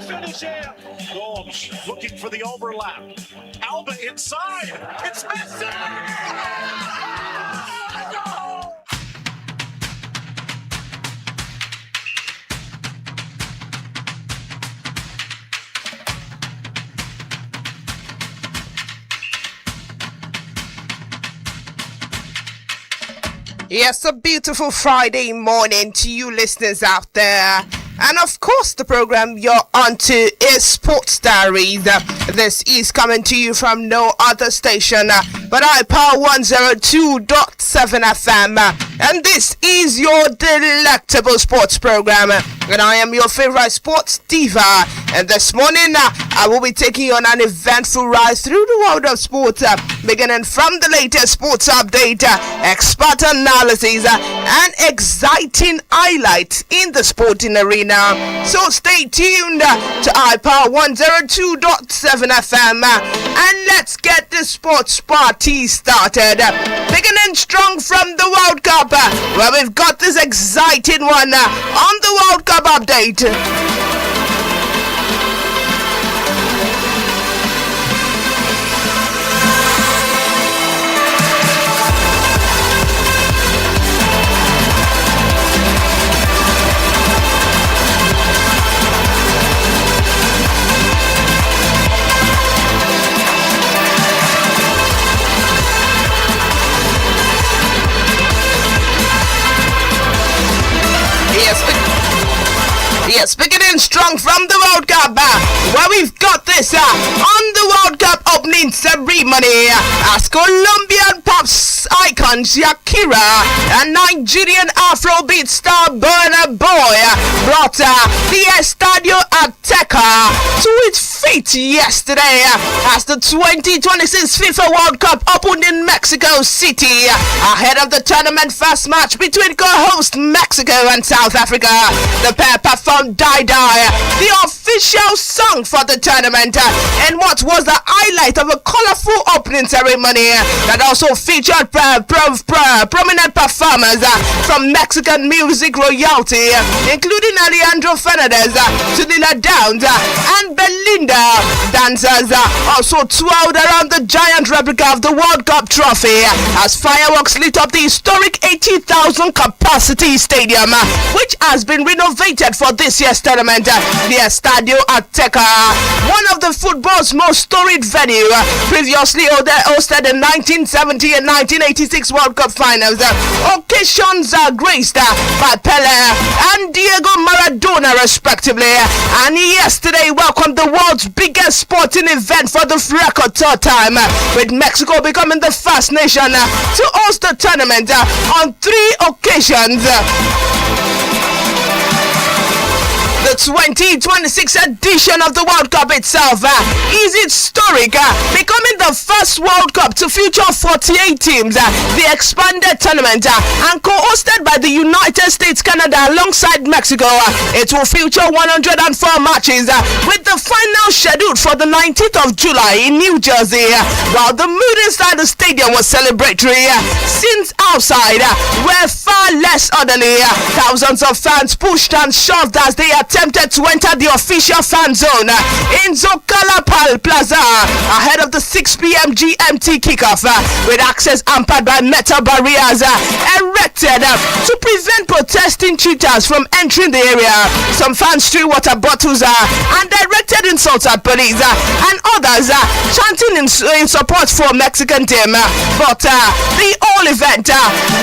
finish here. Gomes looking for the overlap. Alba inside. It's Messi! Goal! Yes, a beautiful Friday morning to you listeners out there. And of course, the program you're onto is Sports Diaries. This is coming to you from no other station but iPower 102.7 FM. And this is your delectable sports program. And I am your favorite sports diva. And this morning, I will be taking you on an eventful ride through the world of sports, beginning from the latest sports update, expert analysis, and exciting highlights in the sporting arena. So stay tuned to iPower 102.7 FM and let's get the sports party started. Beginning strong from the World Cup, where we've got this exciting one on the World Cup update. Yes, beginning strong from the World Cup, where we've got this on the World Cup opening ceremony as Colombian pop icon Shakira and Nigerian Afrobeat star Burna Boy brought the Estadio Azteca to its feet yesterday as the 2026 FIFA World Cup opened in Mexico City ahead of the tournament first match between co-host Mexico and South Africa. The pair performed Die Die, the official song for the tournament, and what was the highlight of a colorful opening ceremony that also featured prominent performers from Mexican music royalty, including Alejandro Fernandez, Tulila Downs, and Belinda. Dancers also twirled around the giant replica of the World Cup trophy as fireworks lit up the historic 80,000 capacity stadium, which has been renovated for this year's tournament, the Estadio Azteca, one of the football's most storied venues, previously hosted in 1970 and 1986 World Cup finals. Occasions are graced by Pelé and Diego Maradona respectively, and yesterday welcomed the world's biggest sporting event for the record third time, with Mexico becoming the first nation to host the tournament on 3 occasions. The 2026 edition of the World Cup itself is historic, becoming the first World Cup to feature 48 teams, the expanded tournament, and co-hosted by the United States, Canada alongside Mexico. It will feature 104 matches, with the final scheduled for the 19th of July in New Jersey, while the mood inside the stadium was celebratory, since outside were far less orderly. Thousands of fans pushed and shoved as they attempted to enter the official fan zone in Zocala Plaza ahead of the 6 p.m. GMT kickoff, with access hampered by metal barriers erected to prevent protesting cheaters from entering the area. Some fans threw water bottles and directed insults at police, and others chanting in support for Mexican team. But the whole event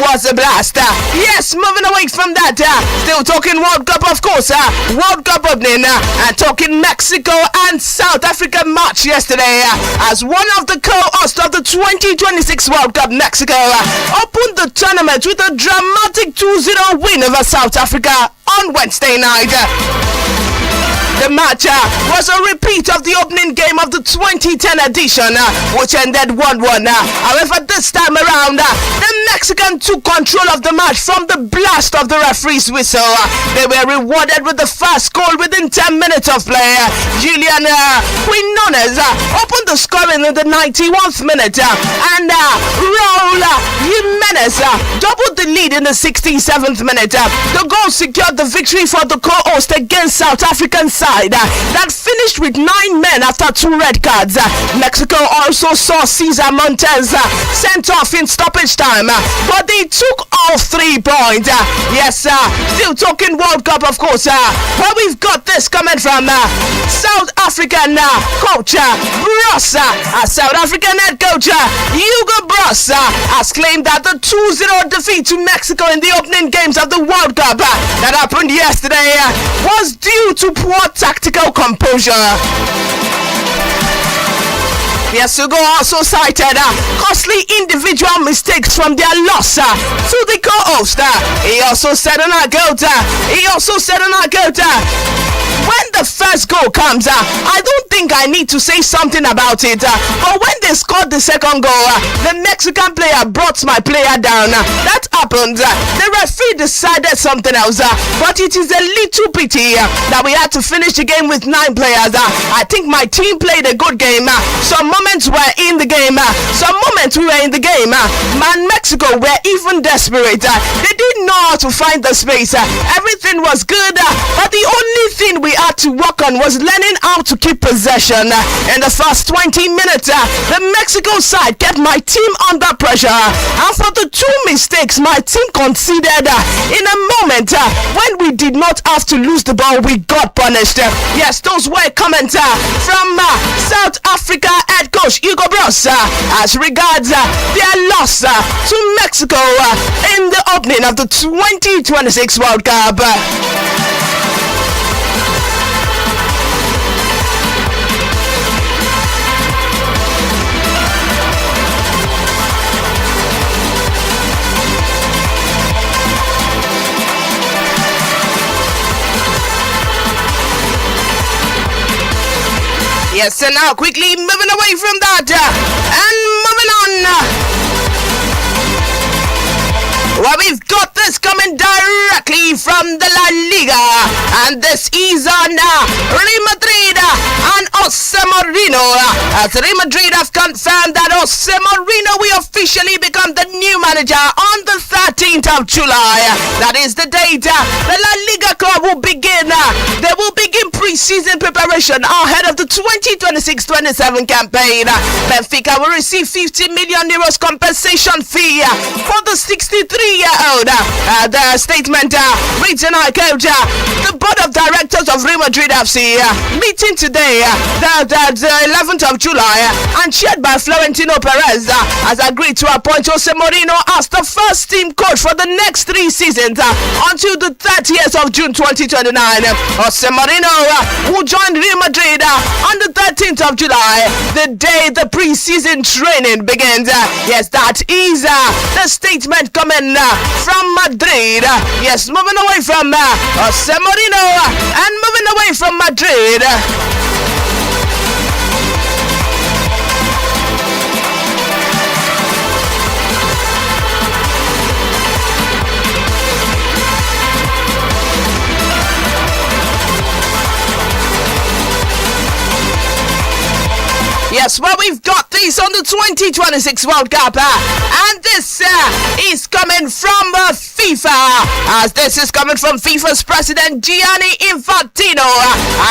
was a blast. Yes, moving away from that, still talking World Cup, of course. World Cup opening and talking Mexico and South Africa match yesterday, as one of the co-hosts of the 2026 World Cup. Mexico opened the tournament with a dramatic 2-0 win over South Africa on Wednesday night. The match was a repeat of the opening game of the 2010 edition, which ended 1-1. However, this time around, the Mexican took control of the match from the blast of the referee's whistle. They were rewarded with the first goal within 10 minutes of play. Julian Quinones opened the scoring in the 91th minute, and Raul Jimenez doubled the lead in the 67th minute. The goal secured the victory for the co-host against South African side side that finished with 9 men after 2 red cards. Mexico also saw Cesar Montes sent off in stoppage time, but they took all 3 points. Yes, still talking World Cup, of course. But we've got this coming from South African coach Bross. South African head coach Hugo Bross has claimed that the 2-0 defeat to Mexico in the opening games of the World Cup that happened yesterday was due to poor tactical composure. Yes, Hugo also cited costly individual mistakes from their loss to the co-host. He also said on our when the first goal comes, I don't think I need to say something about it. But when they scored the second goal, the Mexican player brought my player down. That happened. The referee decided something else. But it is a little pity that we had to finish the game with 9 players. I think my team played a good game. Some moments were in the game. Some moments we were in the game. Man, Mexico were even desperate. They didn't know how to find the space. Everything was good. But the only thing we had to work on was learning how to keep possession. In the first 20 minutes, the Mexico side kept my team under pressure. And for the 2 mistakes my team conceded in a moment when we did not have to lose the ball, we got punished. Yes, those were comments from South Africa head coach Hugo Bross as regards their loss to Mexico in the opening of the 2026 World Cup. Yes, and now quickly moving away from that and moving on. Well, we've got this coming directly from the La Liga, and this is on Real Madrid and Jose Mourinho. As Real Madrid have confirmed that Jose Mourinho will officially become the new manager on the 13th of July. That is the date the La Liga club will begin. They will begin pre-season preparation ahead of the 2026-27 campaign. Benfica will receive 50 million euros compensation fee for the 63-year-old. The statement reads and I quote, the board of directors of Real Madrid FC meeting today, the 11th of July, and chaired by Florentino Perez, has agreed to appoint Jose Mourinho as the first team coach for the next 3 seasons until the 30th of June 2029. Jose Mourinho will join Real Madrid on the 13th of July, the day the pre-season training begins. Yes, that is the statement coming from Madrid. Yes, moving away from Jose Mourinho and moving away from Madrid. Yes, well, we've got these on the 2026 World Cup, and this is coming from FIFA, as this is coming from FIFA's president Gianni Infantino,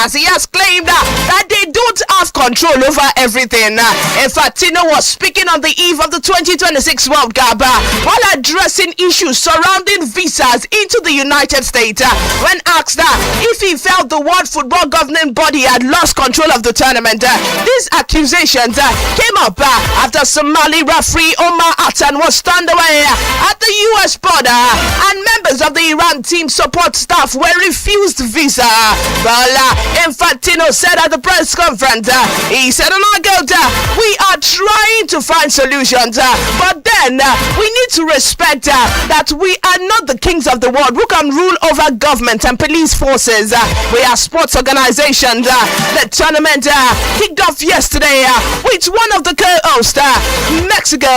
as he has claimed that they don't have control over everything. Infantino was speaking on the eve of the 2026 World Cup while addressing issues surrounding visas into the United States. When asked if he felt the World Football Governing Body had lost control of the tournament, these accusations came up after Somali referee Omar Attan was turned away at the US border, and members of the Iran team support staff were refused visa. Well, Infantino said at the press conference, he said, we are trying to find solutions, but then we need to respect that we are not the kings of the world who can rule over government and police forces. We are sports organizations. The tournament kicked off yesterday with one of the co-hosts, Mexico,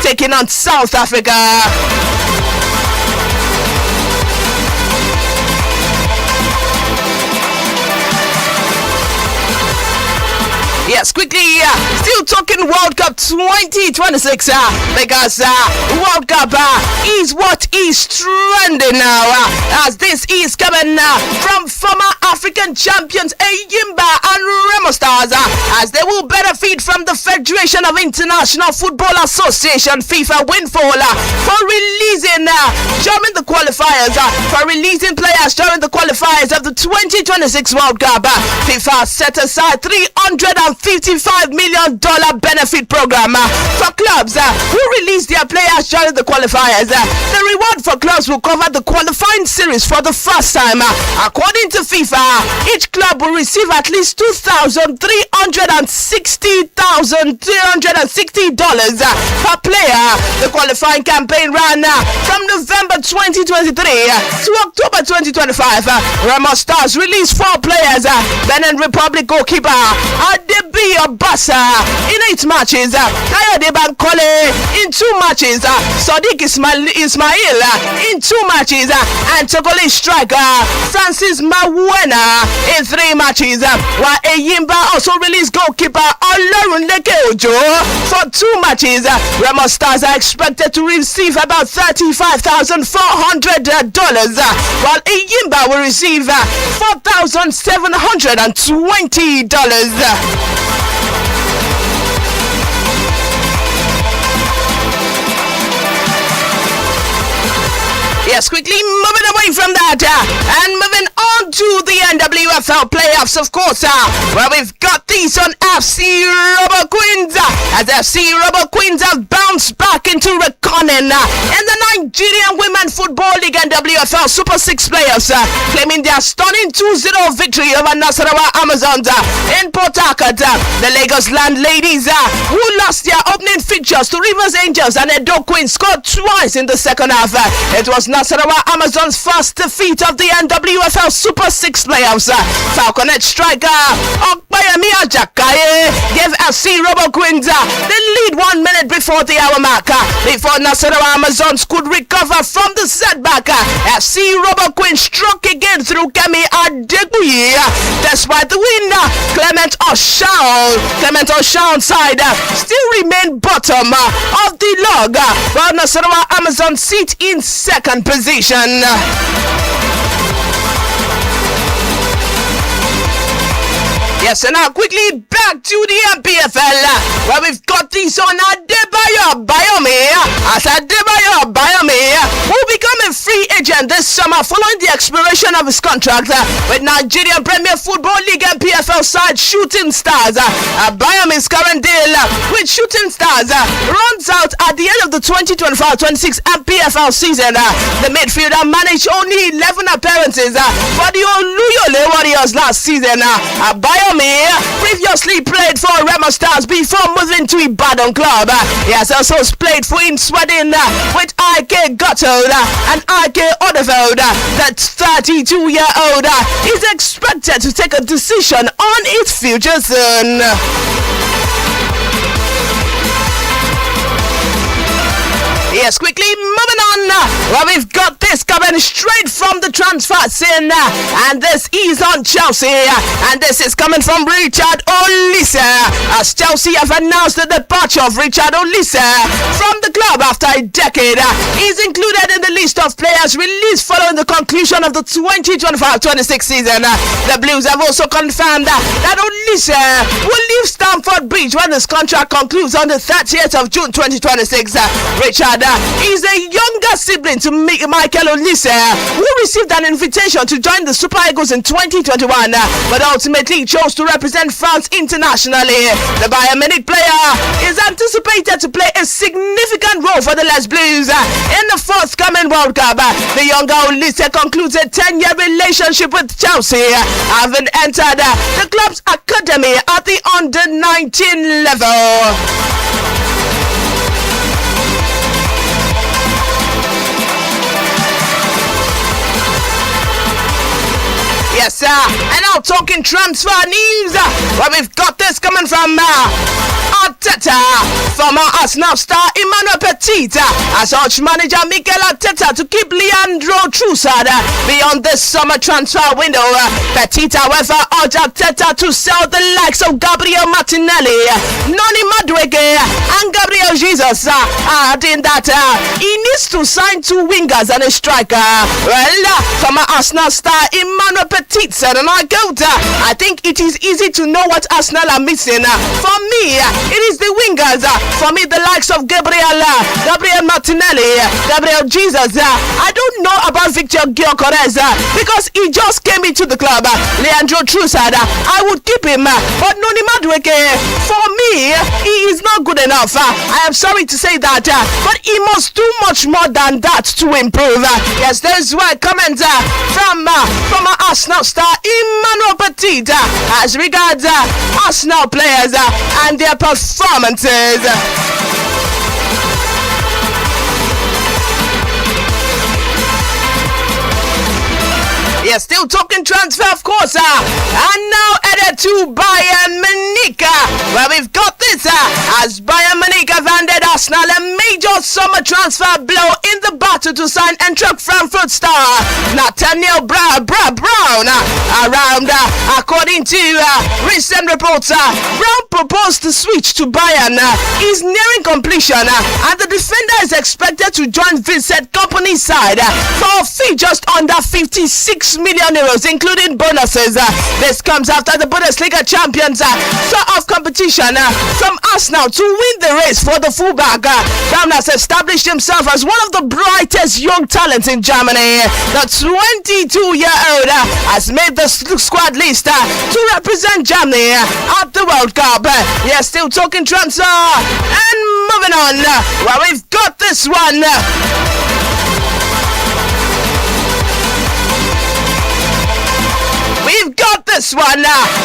taking on South Africa. Yes, quickly, still talking World Cup 2026 because World Cup is what is trending now as this is coming from former African champions Ayimba and Remo Stars as they will benefit from the Federation of International Football Association FIFA windfall for releasing during the qualifiers players during the qualifiers of the 2026 World Cup. FIFA set aside $355 million benefit program for clubs who release their players during the qualifiers. The reward for clubs will cover the qualifying series for the first time. According to FIFA, each club will receive at least $2,360 per player. The qualifying campaign ran from November 2023 to October 2025. Remo Stars released 4 players. Benin Republic goalkeeper Adebiyo Bassa in 8 matches. Kayode Bankole in 2 matches. Sadiq Ismail in 2 matches. And Togolese striker Francis Mawena in 3 matches. While Ayimba also released goalkeeper Olorunleke Ojo for 2 matches. Remo Stars are expected to receive about $35,400, while Ayimba will receive $4,720. Yes, quickly moving away from that and moving on to the NWFL playoffs, of course, where we've got these on FC Rubber Queens as FC Rubber Queens have bounced back into reckoning in the Nigerian Women Football League NWFL Super 6 playoffs, claiming their stunning 2-0 victory over Nasarawa Amazons in Port Harcourt. The Lagos Land Ladies, who lost their opening fixtures to Rivers Angels and Edo Queens, scored twice in the second half. It was Nasarawa Amazons' first defeat of the NWFL Super 6 playoffs. Falconet striker Okbayemi Ajakaye gave FC Rubber Queens the lead 1 minute before the hour mark. Before Nasarawa Amazons could recover from the setback, FC Rubber Queens struck again through Kemi Adekoya. Despite the win, Clement Oshaon side still remain bottom of the log, while Nasarawa Amazons sit in second position. Yes, and now quickly back to the MPFL, where we've got this on Adebayo Bayome, as Adebayo Bayome will become a free agent this summer following the expiration of his contract with Nigerian Premier Football League MPFL side Shooting Stars. Bayome's current deal with Shooting Stars runs out at the end of the 2025-26 MPFL season. The midfielder managed only 11 appearances for the Oluyole Warriors last season. Bayome previously played for Remo Stars before moving to Ibadan club. He has also played for in Sweden with IK Gotthold and IK Odeveld. That 32-year-old is expected to take a decision on its future soon. Yes, quickly moving on, well, we've got this coming straight from the transfer scene, and this is on Chelsea, and this is coming from Richard Olise, as Chelsea have announced the departure of Richard Olise from the club after a decade. He's included in the list of players released following the conclusion of the 2025-26 season. The Blues have also confirmed that Olise will leave Stamford Bridge when his contract concludes on the 30th of June 2026. Richard is a younger sibling to Michael Olise, who received an invitation to join the Super Eagles in 2021, but ultimately chose to represent France internationally. The Bayern Munich player is anticipated to play a significant role for the Les Blues in the forthcoming World Cup. The younger Olise concludes a 10-year relationship with Chelsea, having entered the club's academy at the under-19 level. Yes, sir. And now talking transfer news, well, we've got this coming coming from Arteta, former Arsenal star Emmanuel Petit has urged manager Mikel Arteta to keep Leandro Trossard beyond this summer transfer window. Petit, however, urged Arteta to sell the likes of Gabriel Martinelli, Noni Madueke, and Gabriel Jesus, adding that he needs to sign 2 wingers and a striker. Well, former Arsenal star Emmanuel Petit said, and I think it is easy to know what Arsenal are missing. For me, it is the wingers. For me, the likes of Gabriel Martinelli, Gabriel Jesus. I don't know about Victor Gyökeres because he just came into the club. Leandro Trossard, I would keep him, but Noni Madueke, for me, he is not good enough. I am sorry to say that, but he must do much more than that to improve. Yes, there's one comment from Arsenal star Emmanuel Petit as regards Arsenal players and their performances. Yes, still talking transfer, of course, and now headed to Bayern Munich, where we've got this as Bayern Munich have handed Arsenal a major summer transfer blow in the battle to sign Eintracht Frankfurt star Nathaniel Brown. According to recent reports, Brown proposed to switch to Bayern is nearing completion, and the defender is expected to join Vincent Kompany's side for a fee just under 56 million euros, including bonuses. This comes after the Bundesliga champions saw off competition from Arsenal to win the race for the fullback. Brown has established himself as one of the brightest young talents in Germany. The 22-year-old has made the squad list to represent Germany at the World Cup. Yes, still talking transfer and moving on. Well, we've got this one. We've got this one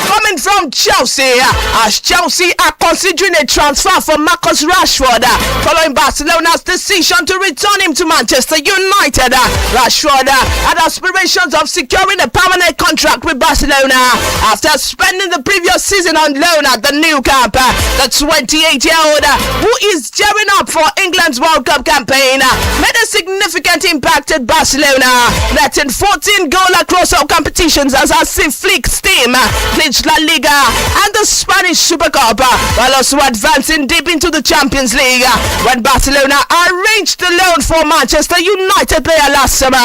coming from Chelsea, as Chelsea are considering a transfer for Marcus Rashford following Barcelona's decision to return him to Manchester United. Rashford had aspirations of securing a permanent contract with Barcelona after spending the previous season on loan at the new camp. The 28-year-old, who is gearing up for England's World Cup campaign, made a significant impact at Barcelona, netting 14 goals across all competitions as a Flick's team clinched La Liga and the Spanish Super Cup, while also advancing deep into the Champions League. When Barcelona arranged the loan for Manchester United player last summer,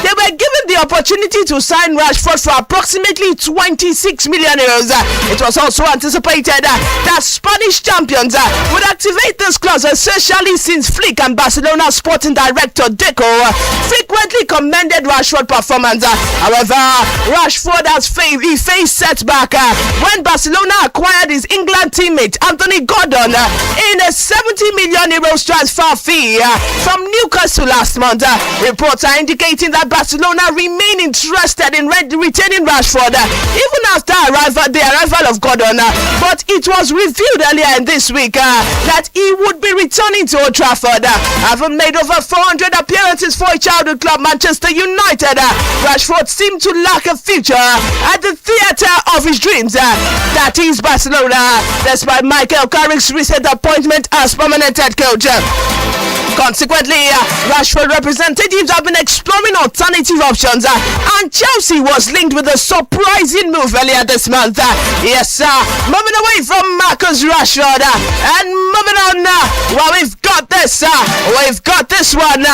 they were given the opportunity to sign Rashford for approximately 26 million euros. It was also anticipated that Spanish champions would activate this clause, especially since Flick and Barcelona sporting director Deco frequently commended Rashford's performance. However, Rashford has faced setback when Barcelona acquired his England teammate Anthony Gordon in a 70 million euros transfer fee from Newcastle last month. Reports are indicating that Barcelona remain interested in retaining Rashford even after the arrival of Gordon, but it was revealed earlier in this week that he would be returning to Old Trafford. Having made over 400 appearances for his childhood club Manchester United, Rashford seemed to lack a future at the theatre of his dreams, that is Barcelona, despite Michael Carrick's recent appointment as permanent head coach. Consequently, Rashford representatives have been exploring alternative options, and Chelsea was linked with a surprising move earlier this month. Yes, moving away from Marcus Rashford and moving on. Well, we've got this one.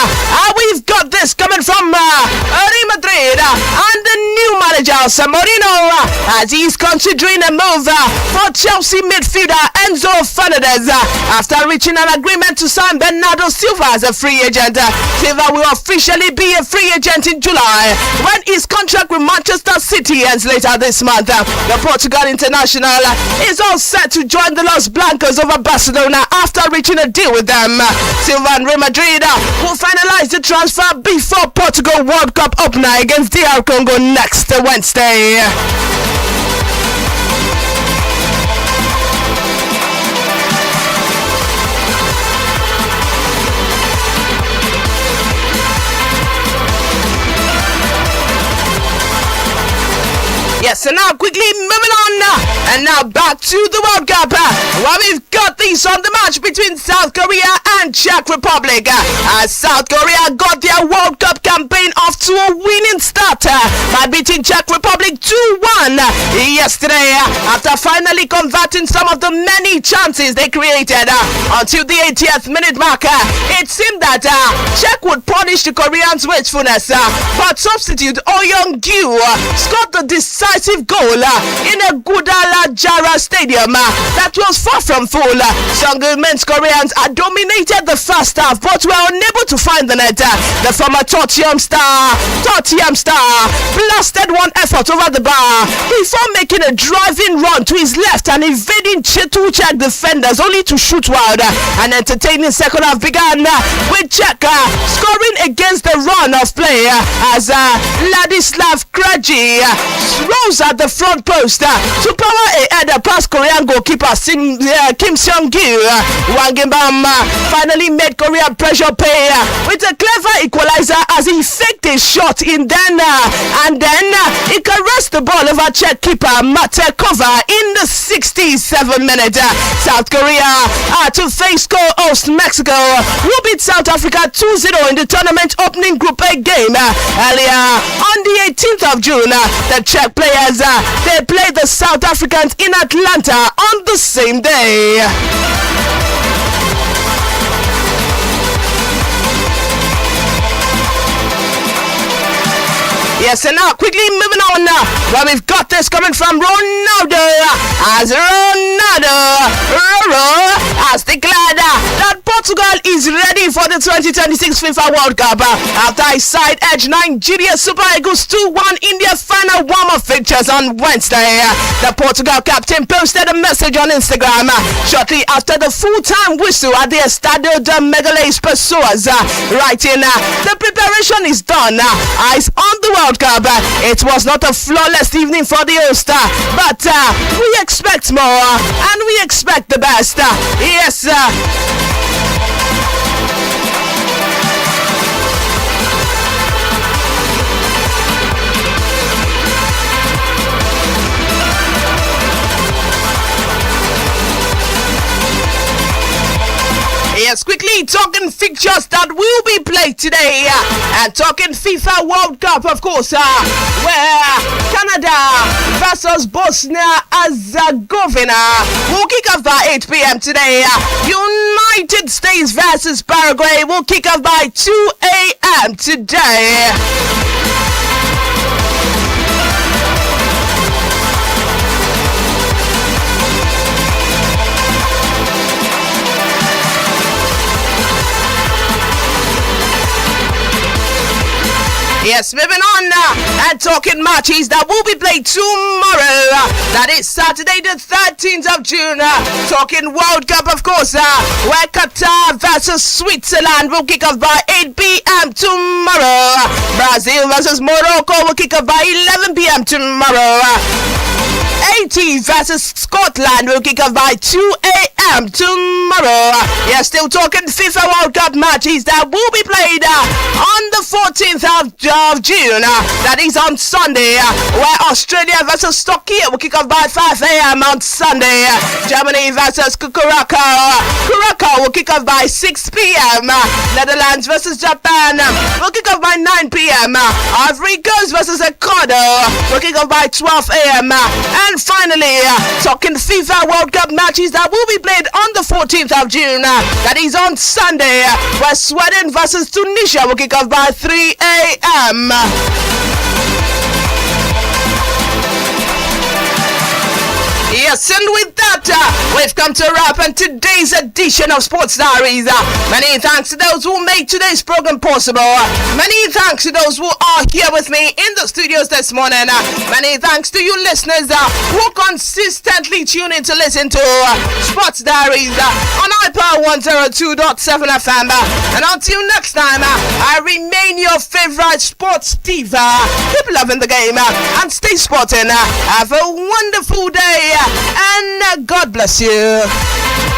We've got this coming from Real Madrid and the new manager Mourinho, as he's considering a move for Chelsea midfielder Enzo Fernandez after reaching an agreement to sign Bernardo Silva as a free agent. Silva will officially be a free agent in July when his contract with Manchester City ends later this month. The Portugal international is all set to join the Los Blancos over Barcelona after reaching a deal with them. Silva and Real Madrid will finalize the transfer before Portugal World Cup opener against DR Congo next Wednesday. Yes, and now quickly moving on on. And now back to the World Cup. Well, we've got this on the match between South Korea and Czech Republic. South Korea got their World Cup campaign off to a winning start by beating Czech Republic 2-1 yesterday after finally converting some of the many chances they created until the 80th minute mark. It seemed that Czech would punish the Koreans' wastefulness, but substitute Oh Young-gyu scored the decisive goal in a Guadalajara stadium that was far from full. Men's Koreans dominated the first half but were unable to find the net. The former Tottenham star blasted one effort over the bar before making a driving run to his left and evading two Czech defenders only to shoot wild. An entertaining second half began with Czech scoring against the run of play as Ladislav Krejci rose at the front post to power ahead past Korean goalkeeper Kim Seong-gil. Wang Gimbam finally made Korea pressure pay with a clever equalizer as he faked a shot in and then he caressed the ball over Czech keeper Matekova in the 67th minute. South Korea to face co-host Mexico, who beat South Africa 2-0 in the tournament opening Group A game earlier on the 18th of June. The Czech players they played the South Africans in Atlanta on the same day. Yes, and now quickly moving on well, we've got this coming from Ronaldo as Ronaldo has declared that Portugal is ready for the 2026 FIFA World Cup after his side edged Nigeria Super Eagles 2-1 in their final warm-up fixtures on Wednesday. The Portugal captain posted a message on Instagram shortly after the full-time whistle at the Estadio de Megales Pessoas, writing, "The preparation is done. Eyes on the World Cup. It was not a flawless evening for the host, but we expect more and we expect the best." Yes. Yes, quickly talking fixtures that will be played today and talking FIFA World Cup, of course, where Canada versus Bosnia-Herzegovina will kick off by 8 p.m. today. United States versus Paraguay will kick off by 2 a.m. today. Yes, moving on and talking matches that will be played tomorrow. That is Saturday the 13th of June. Talking World Cup, of course, where Qatar versus Switzerland will kick off by 8 p.m. tomorrow. Brazil versus Morocco will kick off by 11 p.m. tomorrow. Haiti versus Scotland will kick off by 2 a.m. tomorrow. Yeah, still talking FIFA World Cup matches that will be played on the 14th of June. That is on Sunday, where Australia versus Turkey will kick off by 5 a.m. on Sunday. Germany versus Curacao will kick off by 6 p.m. Netherlands versus Japan will kick off by 9 p.m. Ivory Coast versus Ecuador will kick off by 12 a.m. And finally, talking FIFA World Cup matches that will be played on the 14th of June. That is on Sunday, where Sweden versus Tunisia will kick off by 3 a.m. Yes, and with that, we've come to wrap on today's edition of Sports Diaries. Many thanks to those who made today's program possible. Many thanks to those who are here with me in the studios this morning. Many thanks to you listeners who consistently tune in to listen to Sports Diaries on iPower 102.7 FM. And until next time, I remain your favorite sports diva. Keep loving the game and stay sporting. Have a wonderful day. And God bless you.